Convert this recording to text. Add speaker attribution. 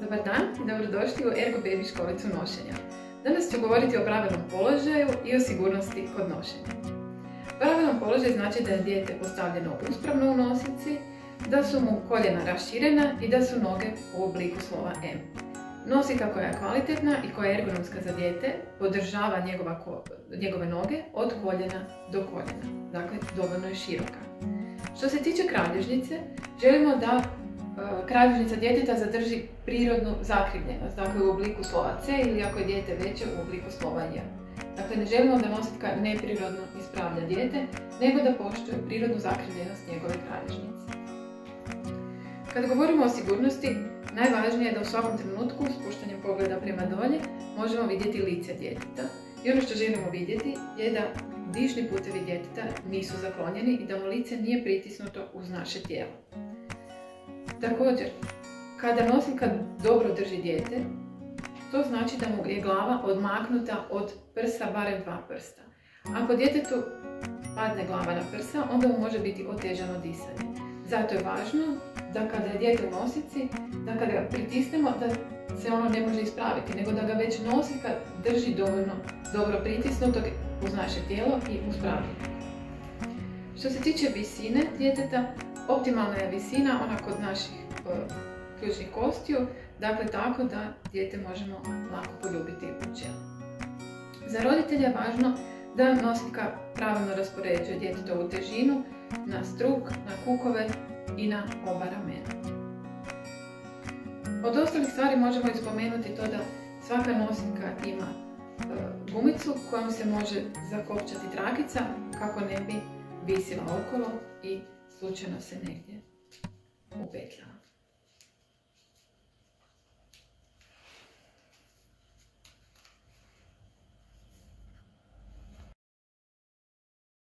Speaker 1: Dobar dan i dobrodošli u Ergo Baby školicu nošenja. Danas ću govoriti o pravilnom položaju i o sigurnosti kod nošenja. Pravilan položaj znači da je dijete postavljeno uspravno u nosici, da su mu koljena raširena i da su noge u obliku slova M. Nosika koja je kvalitetna i koja je ergonomska za dijete podržava njegove noge od koljena do koljena, dakle dovoljno je široka. Što se tiče kralježnice, želimo da kralježnica djeteta zadrži prirodnu zakrivljenost, dakle u obliku slova C ili ako je dijete veće u obliku slova J. Dakle, ne želimo da nositka neprirodno ispravlja dijete, nego da poštuje prirodnu zakrivljenost njegove kralježnice. Kada govorimo o sigurnosti, najvažnije je da u svakom trenutku spuštanjem pogleda prema dolje možemo vidjeti lice djeteta. I ono što želimo vidjeti je da dišni putevi djeteta nisu zaklonjeni i da mu lice nije pritisnuto uz naše tijelo. Također, kada nosilka dobro drži dijete, to znači da mu je glava odmaknuta od prsa barem 2 prsta. Ako djetetu padne glava na prsa, onda mu može biti otežano disanje. Zato je važno da kada je dijete u nosici, da kada ga pritisnemo, da se ono ne može ispraviti, nego da ga već nosilka drži dovoljno dobro pritisnutog uz naše tijelo i uz pravilno. Što se tiče visine djeteta, optimalna je visina ona kod naših ključnih kostiju, dakle tako da dijete možemo lako poljubiti u čelo. Za roditelja je važno da nosiljka pravilno raspoređuje djetetovu težinu na struk, na kukove i na oba ramena. Od ostalih stvari možemo spomenuti to da svaka nosiljka ima gumicu kojom se može zakopčati trakica kako ne bi visila okolo i slučajno se negdje upetljala.